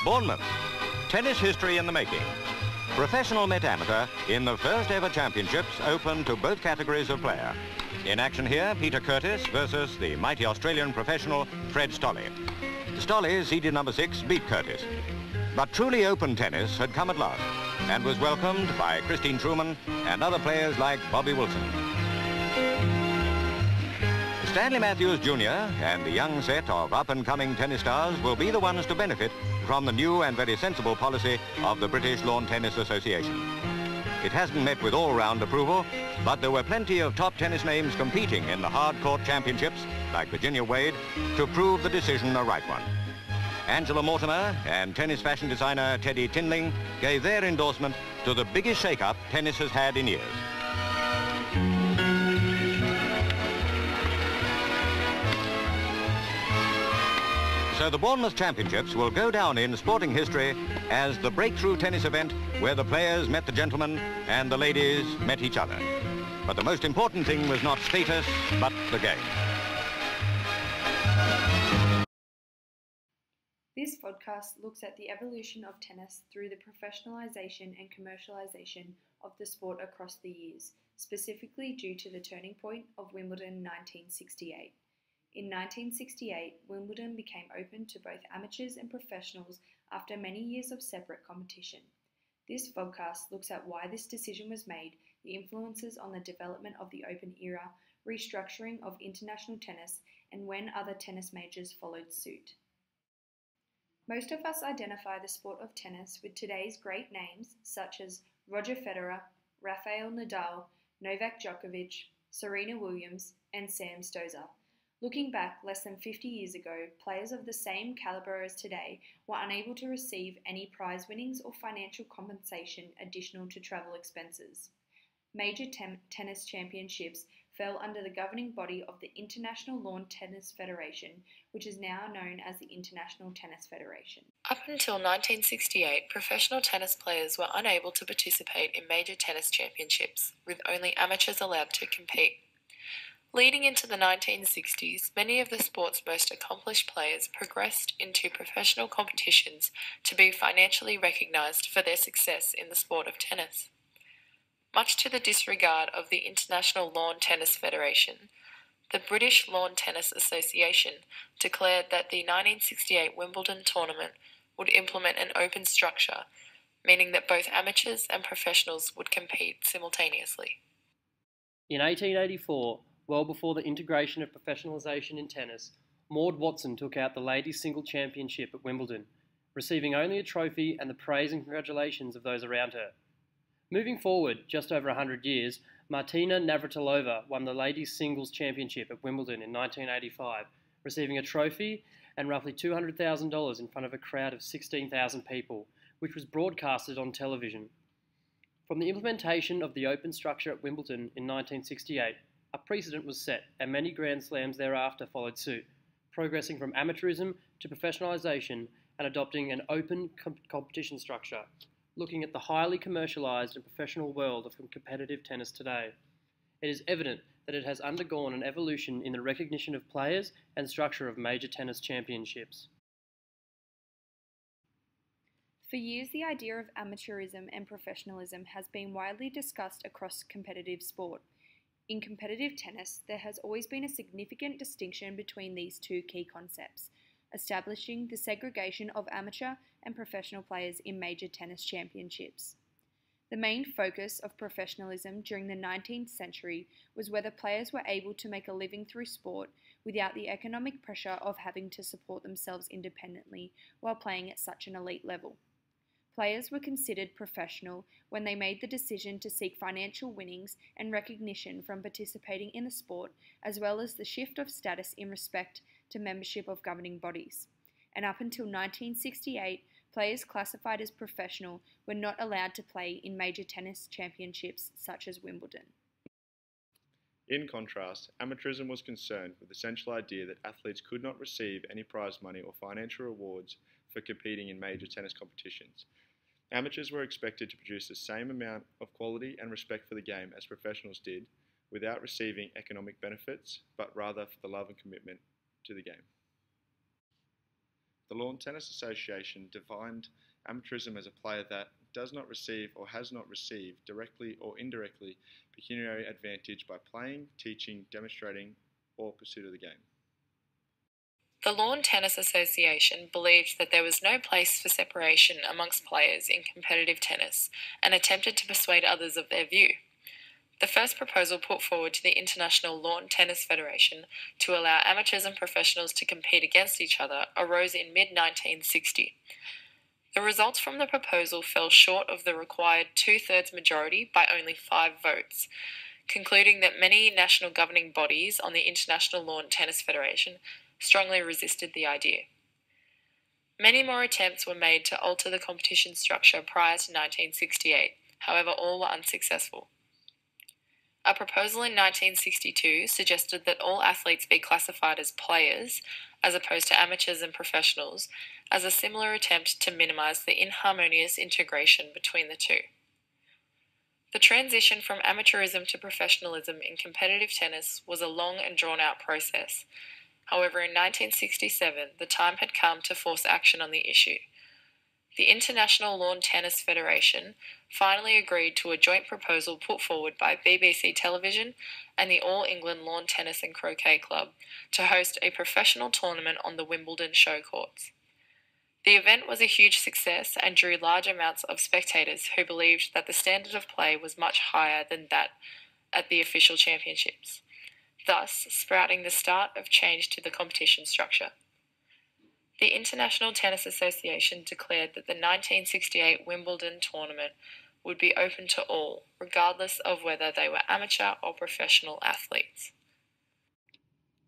Bournemouth, tennis history in the making. Professional met amateur in the first ever championships open to both categories of player. In action here, Peter Curtis versus the mighty Australian professional Fred Stolle. Stolle, seeded number 6, beat Curtis. But truly open tennis had come at last and was welcomed by Christine Truman and other players like Bobby Wilson. Stanley Matthews Jr. and the young set of up-and-coming tennis stars will be the ones to benefit from the new and very sensible policy of the British Lawn Tennis Association. It hasn't met with all-round approval, but there were plenty of top tennis names competing in the hard-court championships, like Virginia Wade, to prove the decision a right one. Angela Mortimer and tennis fashion designer Teddy Tinling gave their endorsement to the biggest shake-up tennis has had in years. So the Bournemouth Championships will go down in sporting history as the breakthrough tennis event where the players met the gentlemen and the ladies met each other. But the most important thing was not status, but the game. This podcast looks at the evolution of tennis through the professionalisation and commercialisation of the sport across the years, specifically due to the turning point of Wimbledon 1968. In 1968, Wimbledon became open to both amateurs and professionals after many years of separate competition. This podcast looks at why this decision was made, the influences on the development of the Open era, restructuring of international tennis, and when other tennis majors followed suit. Most of us identify the sport of tennis with today's great names such as Roger Federer, Rafael Nadal, Novak Djokovic, Serena Williams, and Sam Stosur. Looking back less than 50 years ago, players of the same calibre as today were unable to receive any prize winnings or financial compensation additional to travel expenses. Major tennis championships fell under the governing body of the International Lawn Tennis Federation, which is now known as the International Tennis Federation. Up until 1968, professional tennis players were unable to participate in major tennis championships, with only amateurs allowed to compete. Leading into the 1960s, many of the sport's most accomplished players progressed into professional competitions to be financially recognised for their success in the sport of tennis. Much to the disregard of the International Lawn Tennis Federation, the British Lawn Tennis Association declared that the 1968 Wimbledon tournament would implement an open structure, meaning that both amateurs and professionals would compete simultaneously. In 1884, well before the integration of professionalisation in tennis, Maud Watson took out the ladies' single championship at Wimbledon, receiving only a trophy and the praise and congratulations of those around her. Moving forward, just over 100 years, Martina Navratilova won the ladies' singles championship at Wimbledon in 1985, receiving a trophy and roughly $200,000 in front of a crowd of 16,000 people, which was broadcasted on television. From the implementation of the open structure at Wimbledon in 1968, a precedent was set and many Grand Slams thereafter followed suit, progressing from amateurism to professionalisation and adopting an open competition structure, looking at the highly commercialised and professional world of competitive tennis today. It is evident that it has undergone an evolution in the recognition of players and structure of major tennis championships. For years, the idea of amateurism and professionalism has been widely discussed across competitive sport. In competitive tennis, there has always been a significant distinction between these two key concepts, establishing the segregation of amateur and professional players in major tennis championships. The main focus of professionalism during the 19th century was whether players were able to make a living through sport without the economic pressure of having to support themselves independently while playing at such an elite level. Players were considered professional when they made the decision to seek financial winnings and recognition from participating in the sport, as well as the shift of status in respect to membership of governing bodies. And up until 1968, players classified as professional were not allowed to play in major tennis championships such as Wimbledon. In contrast, amateurism was concerned with the central idea that athletes could not receive any prize money or financial rewards for competing in major tennis competitions. Amateurs were expected to produce the same amount of quality and respect for the game as professionals did, without receiving economic benefits, but rather for the love and commitment to the game. The Lawn Tennis Association defined amateurism as a player that does not receive or has not received, directly or indirectly, pecuniary advantage by playing, teaching, demonstrating, or pursuit of the game. The Lawn Tennis Association believed that there was no place for separation amongst players in competitive tennis and attempted to persuade others of their view. The first proposal put forward to the International Lawn Tennis Federation to allow amateurs and professionals to compete against each other arose in mid-1960. The results from the proposal fell short of the required two-thirds majority by only 5 votes, concluding that many national governing bodies on the International Lawn Tennis Federation strongly resisted the idea. Many more attempts were made to alter the competition structure prior to 1968, however all were unsuccessful. A proposal in 1962 suggested that all athletes be classified as players, as opposed to amateurs and professionals, as a similar attempt to minimise the inharmonious integration between the two. The transition from amateurism to professionalism in competitive tennis was a long and drawn-out process. However, in 1967, the time had come to force action on the issue. The International Lawn Tennis Federation finally agreed to a joint proposal put forward by BBC Television and the All England Lawn Tennis and Croquet Club to host a professional tournament on the Wimbledon show courts. The event was a huge success and drew large amounts of spectators who believed that the standard of play was much higher than that at the official championships, thus sprouting the start of change to the competition structure. The International Tennis Association declared that the 1968 Wimbledon tournament would be open to all, regardless of whether they were amateur or professional athletes.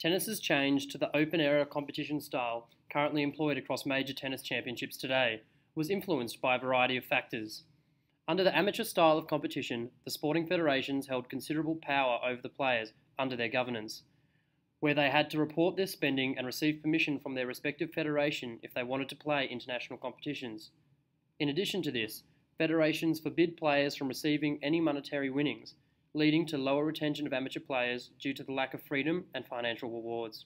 Tennis's change to the open-era competition style currently employed across major tennis championships today was influenced by a variety of factors. Under the amateur style of competition, the sporting federations held considerable power over the players under their governance, where they had to report their spending and receive permission from their respective federation if they wanted to play international competitions. In addition to this, federations forbid players from receiving any monetary winnings, leading to lower retention of amateur players due to the lack of freedom and financial rewards.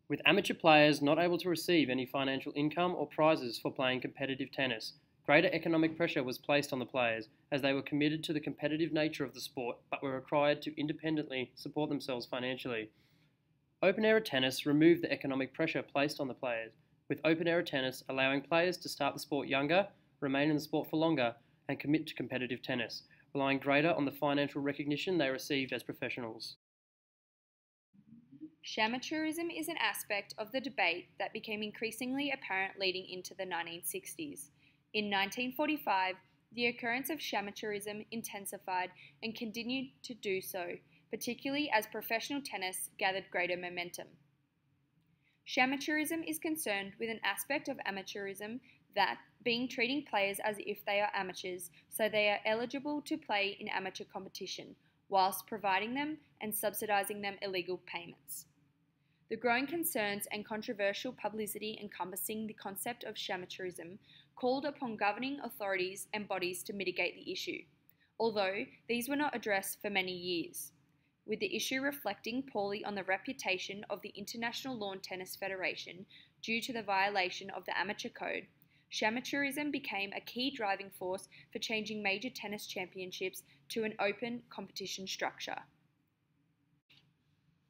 With amateur players not able to receive any financial income or prizes for playing competitive tennis, greater economic pressure was placed on the players as they were committed to the competitive nature of the sport but were required to independently support themselves financially. Open-era tennis removed the economic pressure placed on the players, with open-era tennis allowing players to start the sport younger, remain in the sport for longer, and commit to competitive tennis, relying greater on the financial recognition they received as professionals. Shamateurism is an aspect of the debate that became increasingly apparent leading into the 1960s. In 1945, the occurrence of shamateurism intensified and continued to do so, particularly as professional tennis gathered greater momentum. Shamateurism is concerned with an aspect of amateurism that being treating players as if they are amateurs so they are eligible to play in amateur competition, whilst providing them and subsidising them illegal payments. The growing concerns and controversial publicity encompassing the concept of shamateurism called upon governing authorities and bodies to mitigate the issue, although these were not addressed for many years, with the issue reflecting poorly on the reputation of the International Lawn Tennis Federation due to the violation of the amateur code. Shamateurism became a key driving force for changing major tennis championships to an open competition structure.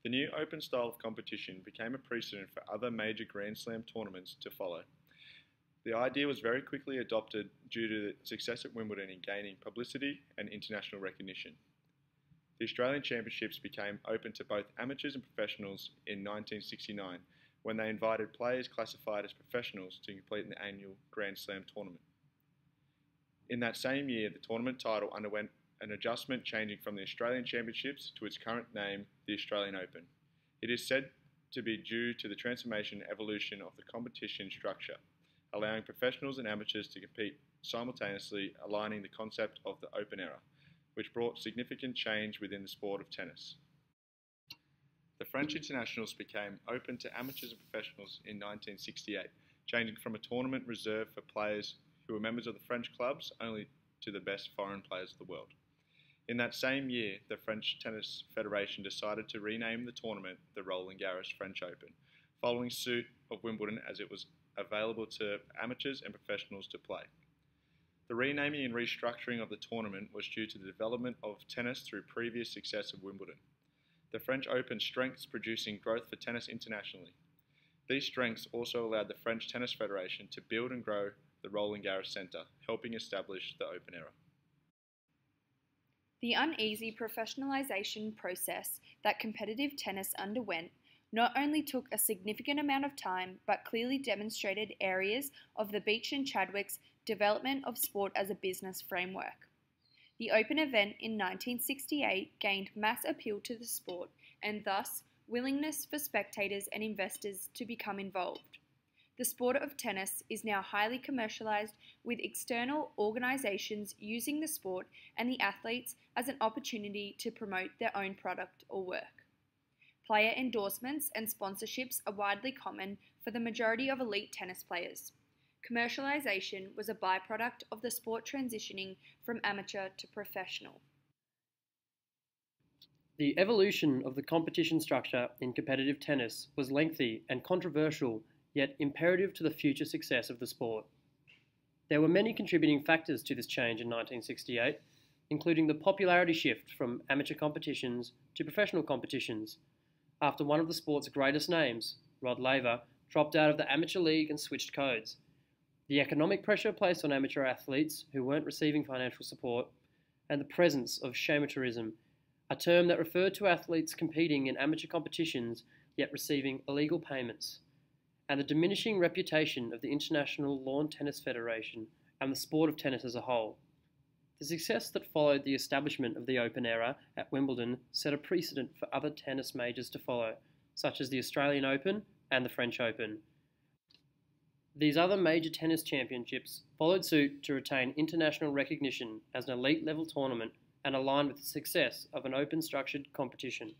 The new open style of competition became a precedent for other major Grand Slam tournaments to follow. The idea was very quickly adopted due to the success at Wimbledon in gaining publicity and international recognition. The Australian Championships became open to both amateurs and professionals in 1969, when they invited players classified as professionals to complete an annual Grand Slam tournament. In that same year, the tournament title underwent an adjustment, changing from the Australian Championships to its current name, the Australian Open. It is said to be due to the transformation and evolution of the competition structure, allowing professionals and amateurs to compete simultaneously, aligning the concept of the open era, which brought significant change within the sport of tennis. The French internationals became open to amateurs and professionals in 1968, changing from a tournament reserved for players who were members of the French clubs only to the best foreign players of the world. In that same year, the French Tennis Federation decided to rename the tournament the Roland Garros French Open, following suit of Wimbledon as it was available to amateurs and professionals to play. The renaming and restructuring of the tournament was due to the development of tennis through previous success of Wimbledon. The French Open's strengths producing growth for tennis internationally. These strengths also allowed the French Tennis Federation to build and grow the Roland Garros Centre, helping establish the Open era. The uneasy professionalisation process that competitive tennis underwent not only took a significant amount of time, but clearly demonstrated areas of the Beach and Chadwick's development of sport as a business framework. The Open event in 1968 gained mass appeal to the sport and thus willingness for spectators and investors to become involved. The sport of tennis is now highly commercialised, with external organisations using the sport and the athletes as an opportunity to promote their own product or work. Player endorsements and sponsorships are widely common for the majority of elite tennis players. Commercialisation was a byproduct of the sport transitioning from amateur to professional. The evolution of the competition structure in competitive tennis was lengthy and controversial, yet imperative to the future success of the sport. There were many contributing factors to this change in 1968, including the popularity shift from amateur competitions to professional competitions, after one of the sport's greatest names, Rod Laver, dropped out of the amateur league and switched codes. The economic pressure placed on amateur athletes who weren't receiving financial support, and the presence of amateurism, a term that referred to athletes competing in amateur competitions yet receiving illegal payments, and the diminishing reputation of the International Lawn Tennis Federation and the sport of tennis as a whole. The success that followed the establishment of the Open era at Wimbledon set a precedent for other tennis majors to follow, such as the Australian Open and the French Open. These other major tennis championships followed suit to retain international recognition as an elite level tournament and align with the success of an open structured competition.